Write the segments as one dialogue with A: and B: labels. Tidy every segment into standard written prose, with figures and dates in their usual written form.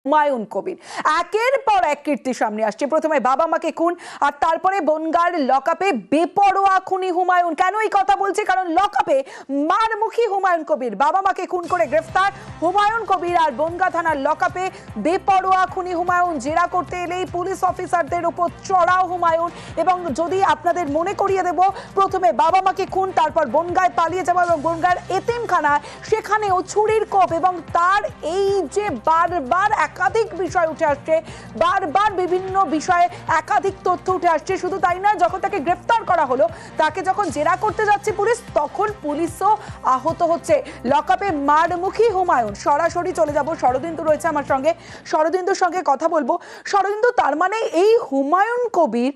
A: হুমায়ুন কবির একের পর এক কীর্তি সামনে আসছে। প্রথমে বাবা মাকে খুন, আর তারপরে বনগাঁর লকআপে বেপরোয়া খুনি হুমায়ুন। কেন এই কথা বলছি? কারণ লকআপে মারমুখী হুমায়ুন কবির, বাবা মাকে খুন করে গ্রেফতার হুমায়ুন কবির, আর বনগাঁ থানার লকআপে বেপরোয়া খুনি হুমায়ুন। জেরা করতে এলেই পুলিশ অফিসারদের উপর চড়াও হুমায়ুন। এবং যদি আপনাদের মনে করিয়ে দেব, প্রথমে বাবা মাকে খুন, তারপর বনগাঁয় পালিয়ে যাওয়া এবং বনগাঁর এতিমখানায় সেখানেও ছুরির কোপ, এবং তার এই যে বারবার একাধিক বিষয় উঠে আসছে, বারবার বিভিন্ন বিষয়ে একাধিক তথ্য উঠে আসছে। শুধু তাই না, যখন তাকে গ্রেফতার করা হলো, তাকে যখন জেরা করতে যাচ্ছে পুলিশ, তখন পুলিশও আহত হচ্ছে। লকআপে মারমুখী হুমায়ুন। সরাসরি চলে যাব, শরদিন্দু রয়েছে আমার সঙ্গে, শরদিন্দুর সঙ্গে কথা বলবো। শরদিন্দু, তার মানে এই হুমায়ুন কবির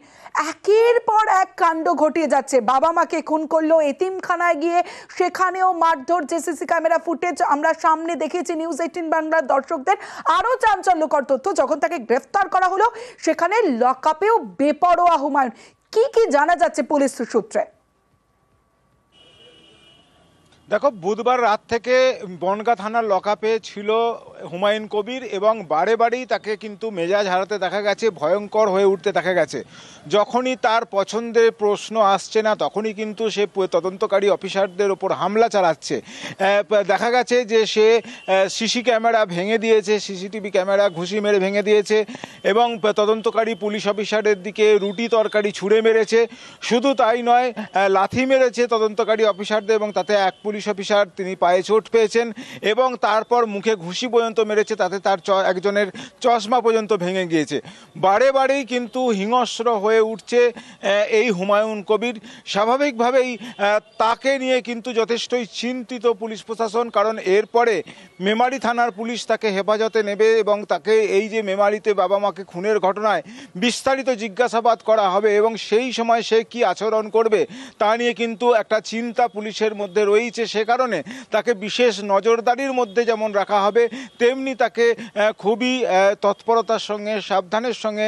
A: একের পর এক কাণ্ড ঘটিয়ে যাচ্ছে। বাবা মাকে খুন করলো, এতিমখানায় গিয়ে সেখানেও মারধর, জেসিসি ক্যামেরা ফুটেজ আমরা সামনে দেখেছি নিউজ 18 বাংলার দর্শকদের। আরো চাঞ্চল্যকর তথ্য, যখন তাকে গ্রেফতার করা হলো সেখানে লকআপেও বেপরোয়া হুমায়ুন। কি কি জানা যাচ্ছে পুলিশ সূত্রে?
B: দেখো, বুধবার রাত থেকে বনগাঁ থানার লকআপে ছিল হুমায়ুন কবির, এবং বারে বারেই তাকে কিন্তু মেজাজ হারাতে দেখা গেছে, ভয়ঙ্কর হয়ে উঠতে দেখা গেছে। যখনই তার পছন্দের প্রশ্ন আসছে না, তখনই কিন্তু সে তদন্তকারী অফিসারদের ওপর হামলা চালাচ্ছে। দেখা গেছে যে সে সিসি ক্যামেরা ভেঙে দিয়েছে, সিসিটিভি ক্যামেরা ঘুষি মেরে ভেঙে দিয়েছে, এবং তদন্তকারী পুলিশ অফিসারের দিকে রুটি তরকারি ছুঁড়ে মেরেছে। শুধু তাই নয়, লাথি মেরেছে তদন্তকারী অফিসারদের, এবং তাতে এক পুলিশ অফিসার তিনি পায়ে চোট পেয়েছেন, এবং তারপর মুখে ঘুষি পর্যন্ত মেরেছে, তাতে তার একজনের চশমা পর্যন্ত ভেঙে গিয়েছে। বারে বারেই কিন্তু হিংস্র হয়ে উঠছে এই হুমায়ুন কবির। স্বাভাবিকভাবেই তাকে নিয়ে কিন্তু যথেষ্টই চিন্তিত পুলিশ প্রশাসন, কারণ এরপরে মেমারি থানার পুলিশ তাকে হেফাজতে নেবে, এবং তাকে এই যে মেমারিতে বাবা মাকে খুনের ঘটনায় বিস্তারিত জিজ্ঞাসাবাদ করা হবে, এবং সেই সময় সে কি আচরণ করবে তা নিয়ে কিন্তু একটা চিন্তা পুলিশের মধ্যে রয়েছে। সে কারণে তাকে বিশেষ নজরদারির মধ্যে যেমন রাখা হবে, তেমনি তাকে খুবই তৎপরতার সঙ্গে, সাবধানের সঙ্গে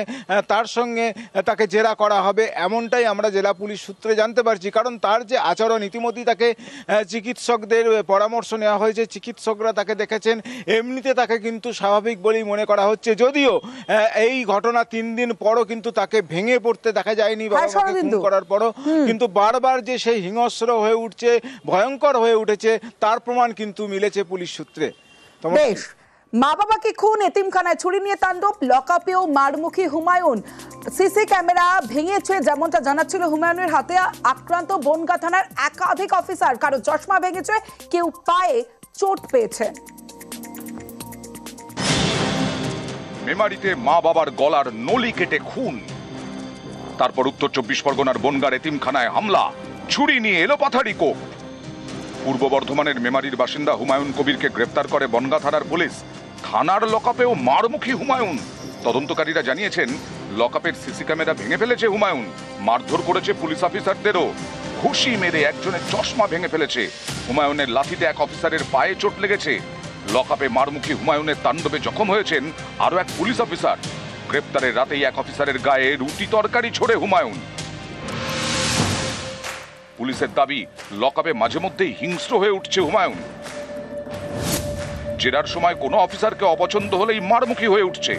B: তার সঙ্গে তাকে জেরা করা হবে, এমনটাই আমরা জেলা পুলিশ সূত্রে জানতে পারছি। কারণ তার যে আচরণ, ইতিমধ্যেই তাকে চিকিৎসকদের পরামর্শ নেওয়া হয়েছে, চিকিৎসকরা তাকে দেখেছেন, এমনিতে তাকে কিন্তু স্বাভাবিক বলেই মনে করা হচ্ছে। যদিও এই ঘটনা 3 দিন পরও কিন্তু তাকে ভেঙে পড়তে দেখা যায়নি বাবা মাকে খুন করার পরও, কিন্তু বারবার যে সেই হিংস্র হয়ে উঠছে, ভয়ঙ্কর হয়ে উঠেছে, তার প্রমাণ কিন্তু মিলেছে পুলিশ সূত্রে।
A: বেশ, মা বাবাকে খুন, এতিমখানায় ছুরি নিয়ে তাণ্ডব, লকআপেও মারমুখী হুমায়ুন। সিসি ক্যামেরা ভেঙেছে, যেমনটা জানাচ্ছিল হুমায়ুনের হাতে আক্রান্ত বনগাঁ থানার একাধিক অফিসার। কারো চশমা ভেঙেছে, কেউ পায়ে চোট পেয়েছে।
C: মেমারিতে মা বাবার গলার নলি কেটে খুন, তারপর উত্তর 24 পরগনার বনগাঁর এতিমখানায় হামলা, ছুরি নিয়ে এলোপাথারি কোপ। পূর্ব বর্ধমানের মেমারির বাসিন্দা হুমায়ুন কবিরকে গ্রেফতার করে বনগাঁ থানার পুলিশ। থানার লকআপেও মারমুখী হুমায়ুন। তদন্তকারীরা জানিয়েছেন, লকআপের সিসি ক্যামেরা ভেঙে ফেলেছে হুমায়ুন, মারধর করেছে পুলিশ অফিসারদেরও, ঘুষি মেরে একজনের চশমা ভেঙে ফেলেছে। হুমায়ুনের লাঠিতে এক অফিসারের পায়ে চোট লেগেছে। লকআপে মারমুখী হুমায়ুনের তাণ্ডবে জখম হয়েছেন আরো এক পুলিশ অফিসার। গ্রেপ্তারের রাতেই এক অফিসারের গায়ে রুটি তরকারি ছোড়ে হুমায়ুন। পুলিশের দাবি, লকআপে মাঝে মধ্যেই হিংস্র হয়ে উঠছে হুমায়ুন। জেরার সময় কোনো অফিসারকে অপছন্দ হলেই মারমুখী হয়ে উঠছে।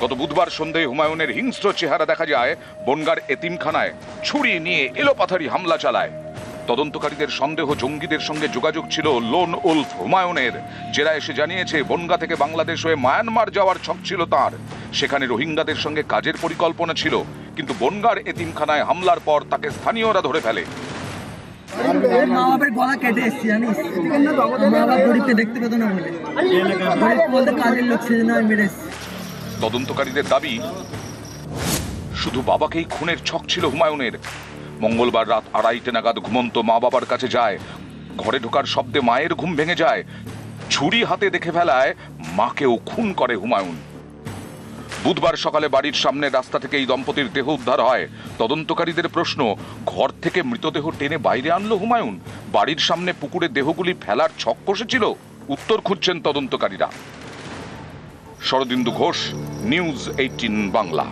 C: গত বুধবার সন্ধ্যায় হুমায়ুনের হিংস্র চেহারা দেখা যায় বনগাঁর এতিমখানায়, ছুরি নিয়ে এলোপাথারি হামলা চালায়। তদন্তকারীদের সন্দেহ, জঙ্গিদের সঙ্গে যোগাযোগ ছিল লোন উলফ হুমায়ুনের। জেরা এসে জানিয়েছে, বনগাঁ থেকে বাংলাদেশ হয়ে মায়ানমার যাওয়ার ছক ছিল তার। সেখানে রোহিঙ্গাদের সঙ্গে কাজের পরিকল্পনা ছিল, কিন্তু বনগাঁর এতিমখানায় হামলার পর তাকে স্থানীয়রা ধরে ফেলে।
D: মা বাবার গলা কেটে এসছি, জানিস, মা বাবা গরিবকে দেখতে পেত না বলে, গরিব বলতে কাজের লোক সেজন্য আমি মেরে এসছি।
C: তদন্তকারীদের দাবি, শুধু বাবাকেই খুনের ছক ছিল হুমায়ুনের। মঙ্গলবার রাত 2:30 নাগাদ ঘুমন্ত মা বাবার কাছে যায়। ঘরে ঢোকার শব্দে মায়ের ঘুম ভেঙে যায়। ছুরি হাতে দেখে ফেলায় মাকেও খুন করে হুমায়ুন। বুধবার সকালে বাড়ির সামনে রাস্তা থেকে এই দম্পতির দেহ উদ্ধার হয়। তদন্তকারীদের প্রশ্ন, ঘর থেকে মৃতদেহ টেনে বাইরে আনলো হুমায়ুন? বাড়ির সামনে পুকুরে দেহগুলি ফেলার ছক কষেছিল? উত্তর খুঁজছেন তদন্তকারীরা। শরদিন্দু ঘোষ, নিউজ 18 বাংলা।